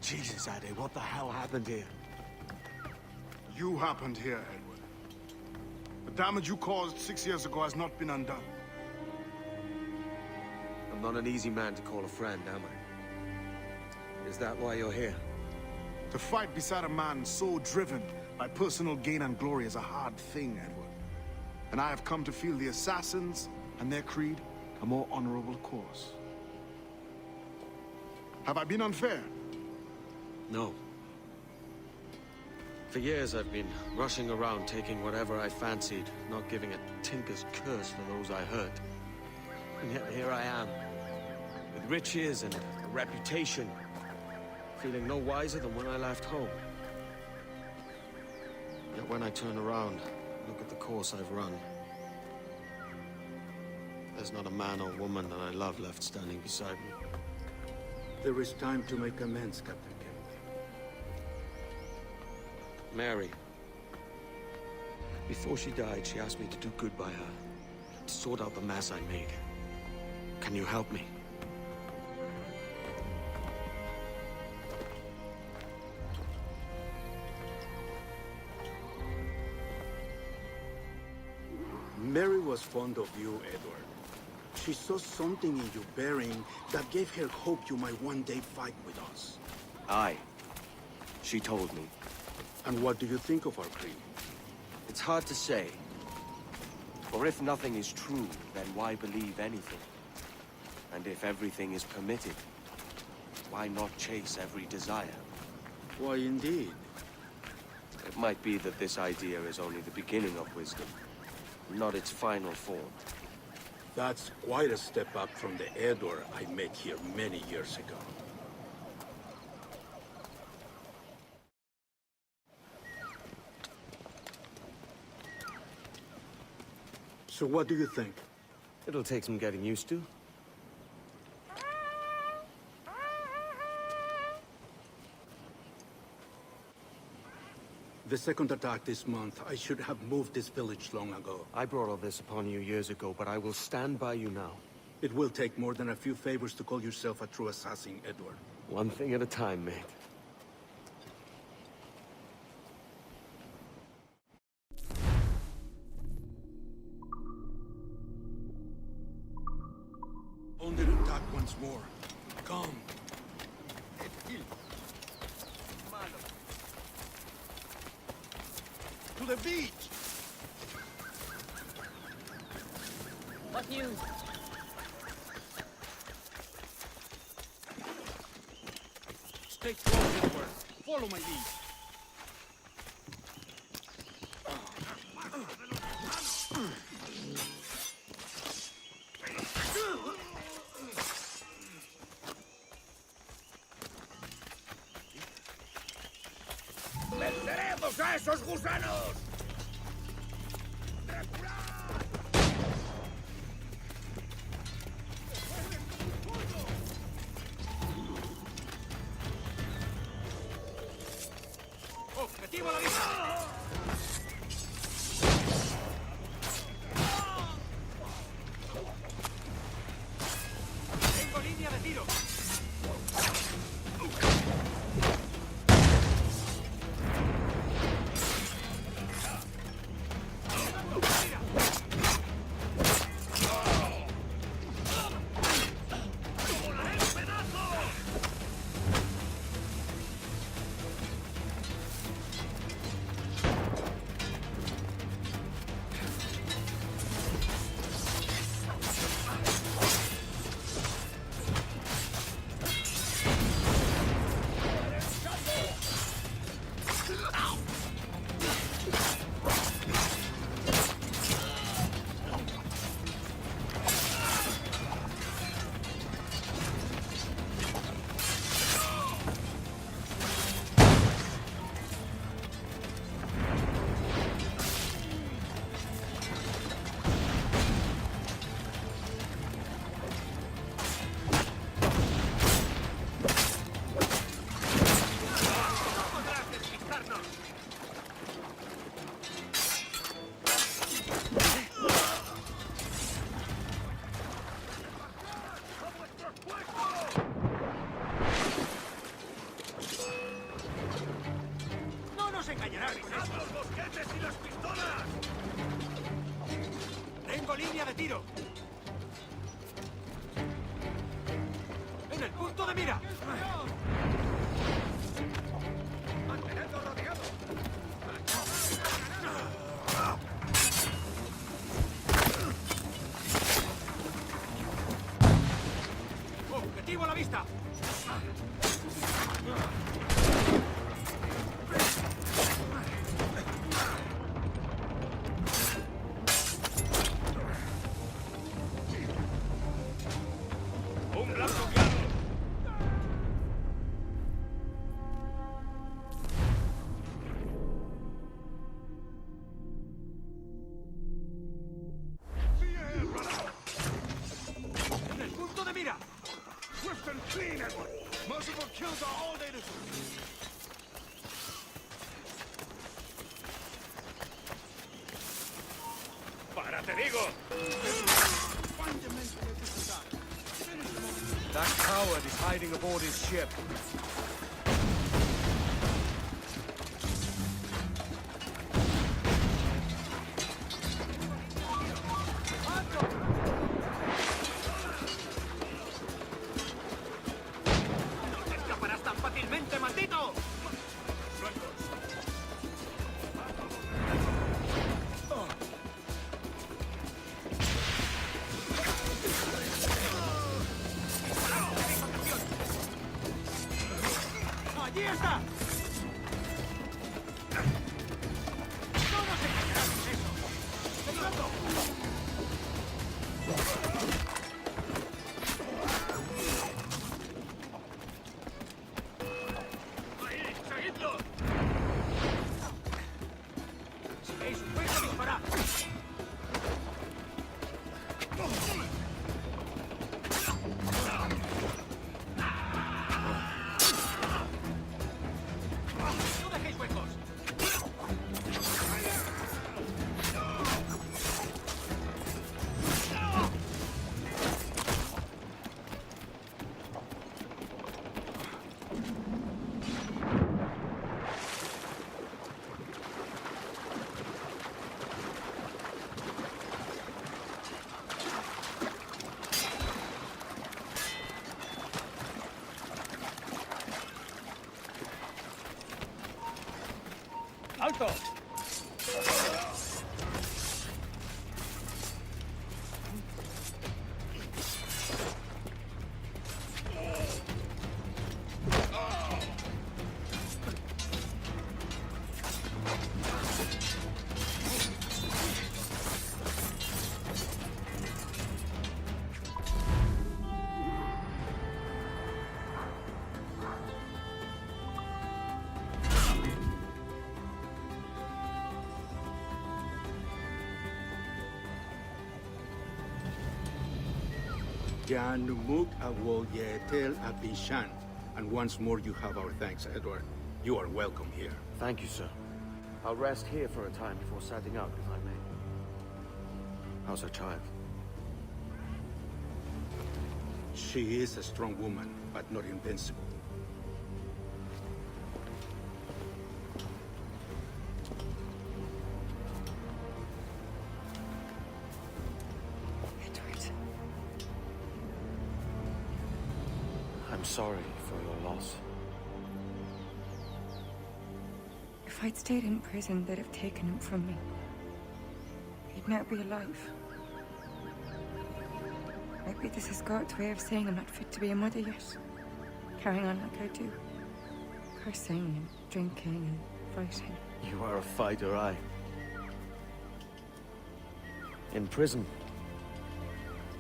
Jesus, Ade, what the hell happened here? You happened here, Edward. The damage you caused 6 years ago has not been undone. I'm not an easy man to call a friend, am I? Is that why you're here? To fight beside a man so driven by personal gain and glory is a hard thing, Edward. And I have come to feel the assassins and their creed a more honorable course. Have I been unfair? No. For years I've been rushing around taking whatever I fancied, not giving a tinker's curse for those I hurt. And yet here I am, with riches and a reputation, feeling no wiser than when I left home. Yet when I turn around, look at the course I've run, there's not a man or woman that I love left standing beside me. There is time to make amends, Captain Kent. Mary. Before she died, she asked me to do good by her, to sort out the mess I made. Can you help me? Mary was fond of you, Edward. She saw something in your bearing that gave her hope you might one day fight with us. Aye. She told me. And what do you think of our creed? It's hard to say. For if nothing is true, then why believe anything? And if everything is permitted, why not chase every desire? Why, indeed. It might be that this idea is only the beginning of wisdom, not its final form. That's quite a step up from the Edward I met here many years ago. So what do you think? It'll take some getting used to. The second attack this month, I should have moved this village long ago. I brought all this upon you years ago, but I will stand by you now. It will take more than a few favors to call yourself a true assassin, Edward. One thing at a time, mate. Under attack once more. Come. To the beach! What news? Stay close, Edward. Follow my lead. ¡Venceremos a esos gusanos! ¡Objetivo a la vista! ¡Tengo línea de tiro! retiro! ¡En el punto de mira! ¡Mantenedlo rodeado! ¡Objetivo a la vista! ¡Un blanco claro! ¡En el punto de mira! Swift and clean, Edward. Merciful kills are all they deserve. ¡Para, te digo! That coward is hiding aboard his ship. ¡No te escaparás tan fácilmente, maldito! ¡Allí está! ¡No nos engañarás con eso! ¡Seguidlo! ¡Ahí! ¡Seguidlo! Si veis un hueco, disparad. ¡No dejéis huecos! ¡Alto! Janumuk awol yetel abishan. And once more you have our thanks, Edward. You are welcome here. Thank you, sir. I'll rest here for a time before setting out, if I may. How's her child? She is a strong woman, but not invincible. Edward, I'm sorry for your loss. if I'd stayed in prison, they'd have taken him from me. He'd now be alive. Maybe this is God's way of saying I'm not fit to be a mother yet. Carrying on like I do. Cursing and drinking and fighting. You are a fighter, aye. In prison,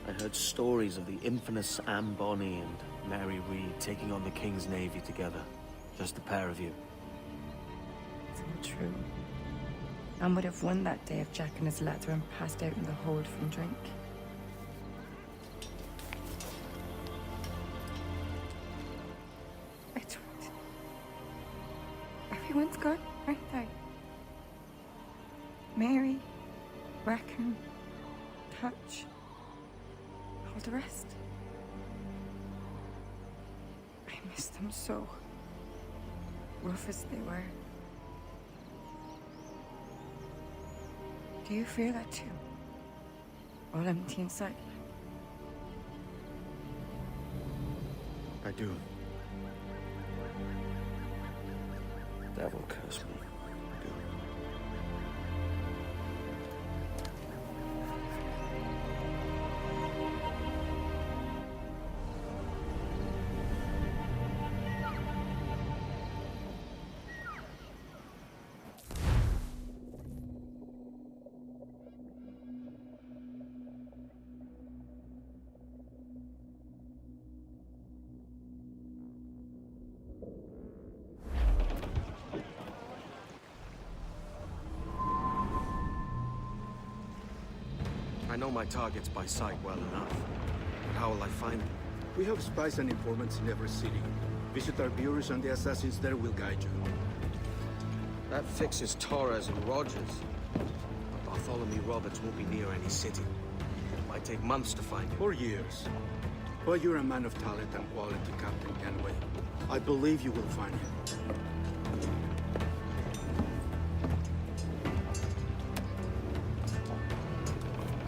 I heard stories of the infamous Anne Bonny and Mary Read taking on the King's Navy together. Just the pair of you. It's all true. Anne would have won that day if Jack and his lads weren't passed out in the hold from drink. Edward. Everyone's gone, aren't they? Mary, Rackham, Touch, all the rest. I miss them so. Rough as they were. Do you feel that too? all empty inside. I do. Devil curse me. I do. I know my targets by sight well enough. But how will I find them? We have spies and informants in every city. Visit our bureaus and the assassins there will guide you. That fixes Torres and Rogers. But Bartholomew Roberts won't be near any city. It might take months to find him. For years. But you're a man of talent and quality, Captain Kenway. I believe you will find him.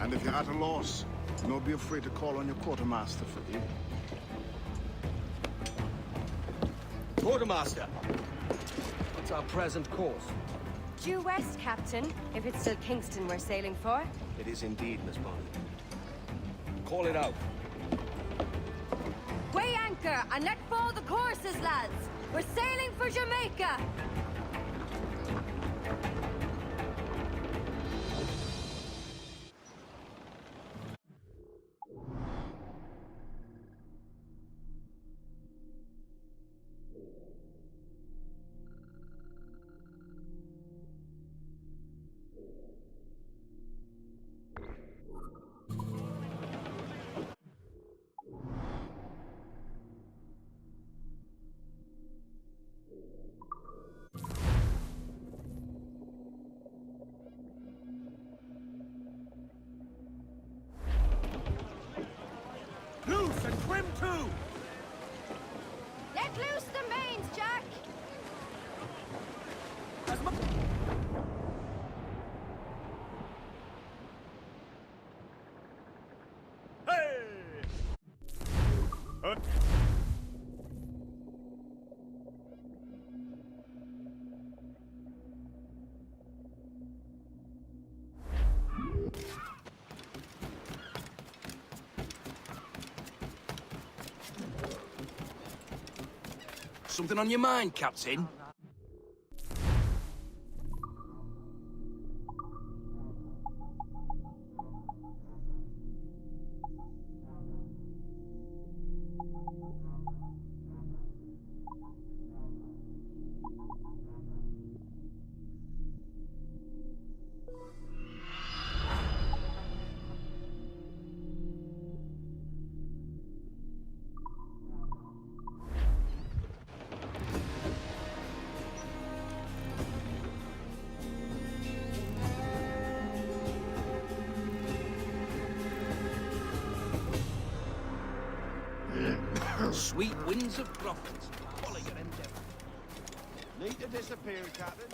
And if you're at a loss, don't be afraid to call on your quartermaster for aid. Quartermaster! What's our present course? Due west, Captain, if it's still Kingston we're sailing for. It is indeed, Miss Bonny. Call it out. Weigh anchor and let fall the courses, lads! We're sailing for Jamaica! Loose and trim too! Let loose the mains, Jack! Hey! Something on your mind, Captain? Sweet winds of profit. Follow your endeavor. Need to disappear, Captain.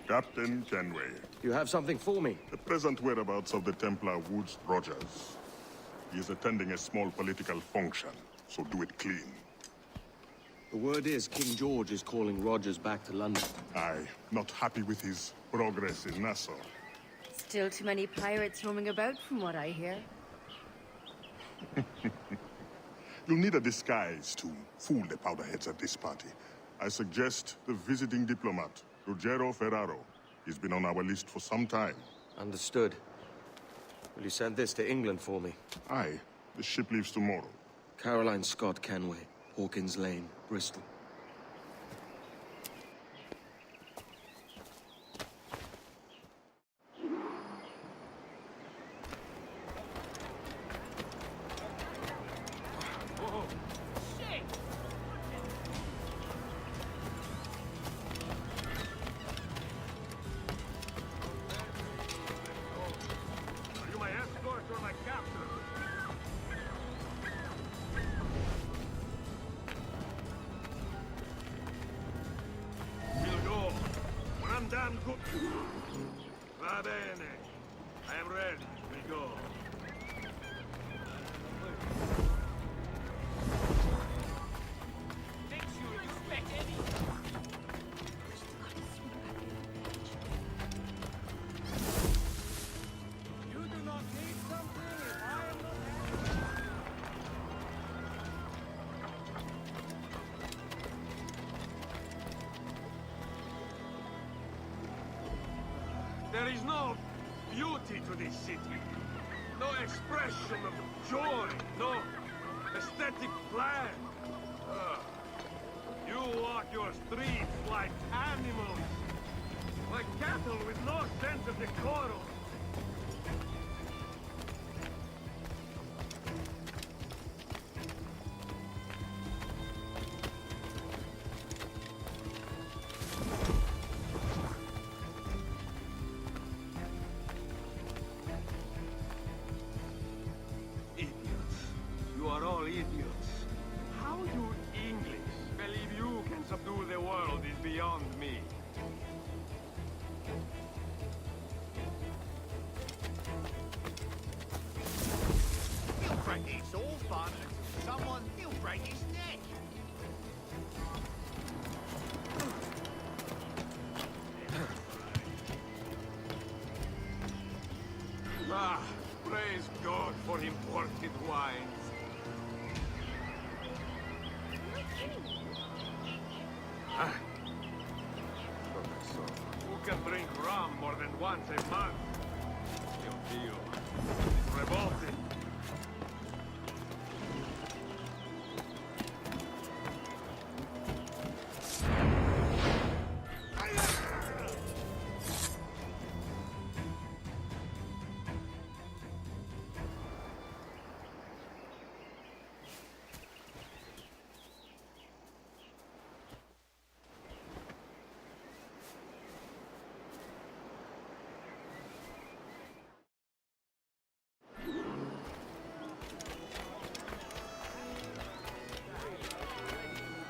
Captain Kenway, You have something for me? the present whereabouts of the Templar Woods Rogers. He is attending a small political function, so do it clean. The word is King George is calling Rogers back to London. Aye, not happy with his progress in Nassau. Still too many pirates roaming about, from what I hear. You'll need a disguise to fool the powderheads at this party. I suggest the visiting diplomat, Ruggiero Ferraro. He's been on our list for some time. Understood. Will you send this to England for me? Aye, the ship leaves tomorrow. Caroline Scott Kenway, Hawkins Lane, Bristol. Are you my aunt? ready. We go. Make sure you respect Eddie. You do not need something if I am not happy. There is no beauty to this city. No expression of joy. No aesthetic plan. You walk your streets like animals. Like cattle with no sense of decorum. Idiots. You are all idiots. How you English believe you can subdue the world is beyond me. He'll break his all fun until he'll break his neck. Ah, praise God for imported wines. Ah. Professor, who can drink rum more than once a month? Your deal. It's revolting.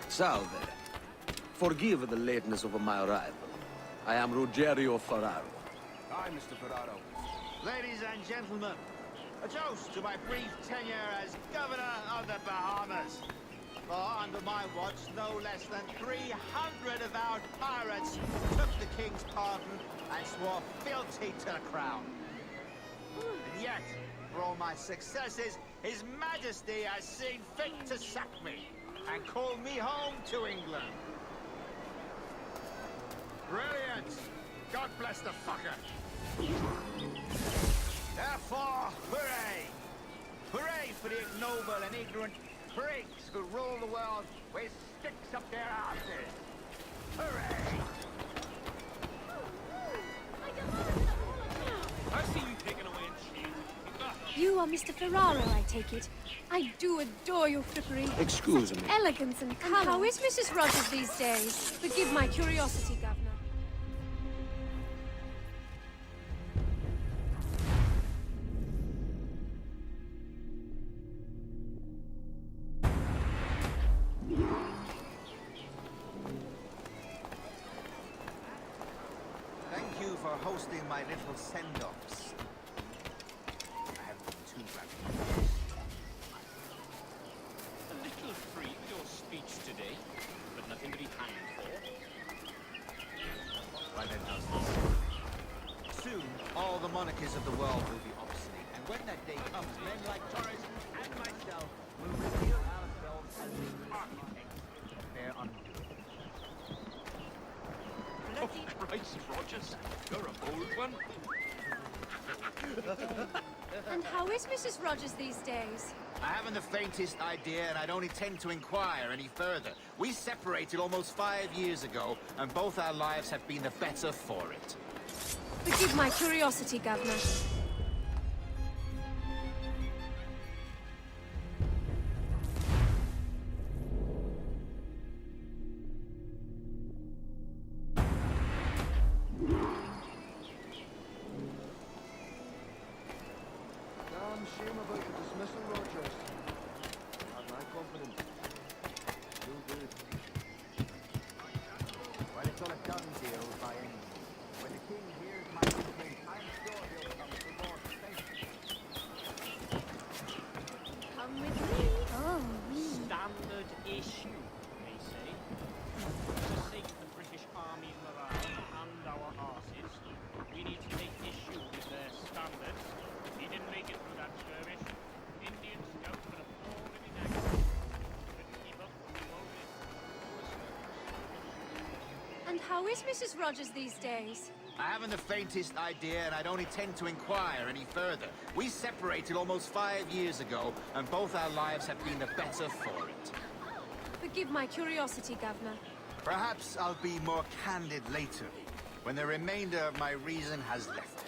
Salve. Forgive the lateness of my arrival. I am Ruggiero Ferraro. Hi, Mr. Ferraro. Ladies and gentlemen, a toast to my brief tenure as Governor of the Bahamas. For under my watch, no less than 300 avowed pirates took the King's pardon and swore fealty to the Crown. And yet, for all my successes, His Majesty has seen fit to sack me and call me home to England. Brilliant! God bless the fucker! Therefore, hooray! Hooray for the ignoble and ignorant prigs who rule the world with sticks up their asses! Hooray! I see you taking away a chain. You are Mr. Ferraro, I take it. I do adore your frippery. Excuse me. Elegance and colour. And how is Mrs. Rogers these days? Forgive my curiosity, Governor. Thank you for hosting my little send-offs. I haven't been too rapid. A little free with your speech today, but nothing to be hanged for. Right then, how's this? Soon, all the monarchies of the world will be obsolete, and when that day comes, men like Torres and myself will reveal ourselves as the architects of their undoing. Oh, Christ, Rogers, you're a bold one. And how is Mrs. Rogers these days? I haven't the faintest idea, and I don't intend to inquire any further. We separated almost 5 years ago, and both our lives have been the better for it. Forgive my curiosity, Governor. Damn shame about the dismissal, Rogers. Have my confidence. You'll do. Well, it's all a done deal by any means. When the king hears my complaint, I'm sure he'll come to is Mrs. Rogers these days? I haven't the faintest idea, and I don't intend to inquire any further. We separated almost 5 years ago, and both our lives have been the better for it. Forgive my curiosity, Governor. Perhaps I'll be more candid later, when the remainder of my reason has left.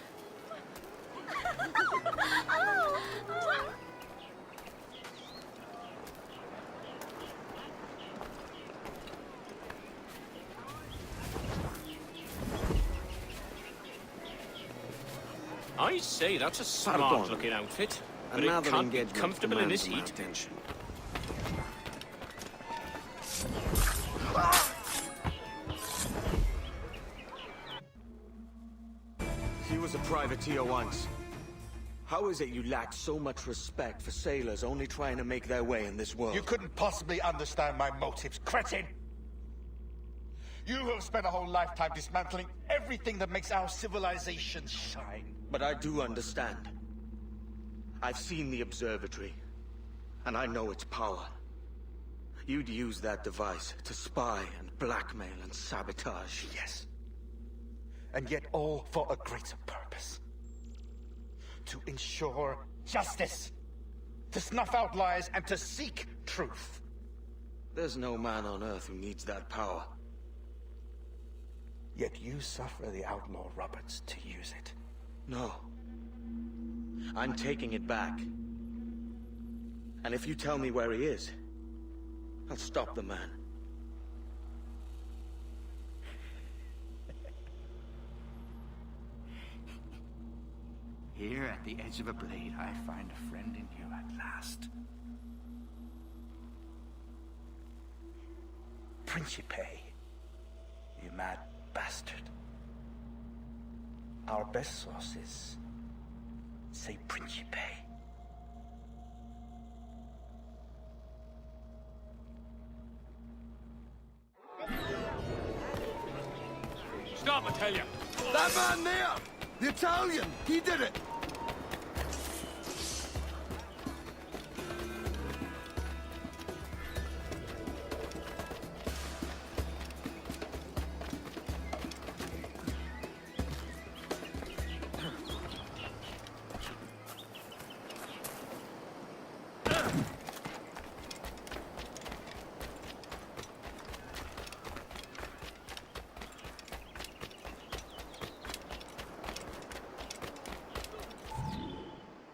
I say, that's a smart-looking outfit. But Another it can't be engagement comfortable in this demands my heat. attention. He was a privateer once. How is it you lack so much respect for sailors only trying to make their way in this world? You couldn't possibly understand my motives, cretin! You have spent a whole lifetime dismantling everything that makes our civilization shine. But I do understand. I've seen the observatory, and I know its power. You'd use that device to spy and blackmail and sabotage. Yes. And yet all for a greater purpose. To ensure justice. To snuff out lies and to seek truth. There's no man on Earth who needs that power. Yet you suffer the outlaw Roberts to use it. No. I'm taking it back. And if you tell me where he is, I'll stop the man. Here at the edge of a blade, I find a friend in you at last. Principe, you mad bastard. Our best sources say Principe. Stop, I tell you! That man there! The Italian! He did it!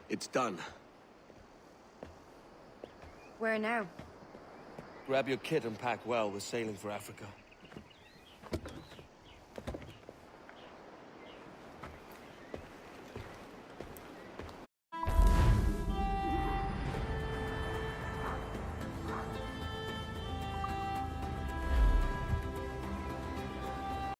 It's done. Where now? Grab your kit and pack well. We're sailing for Africa.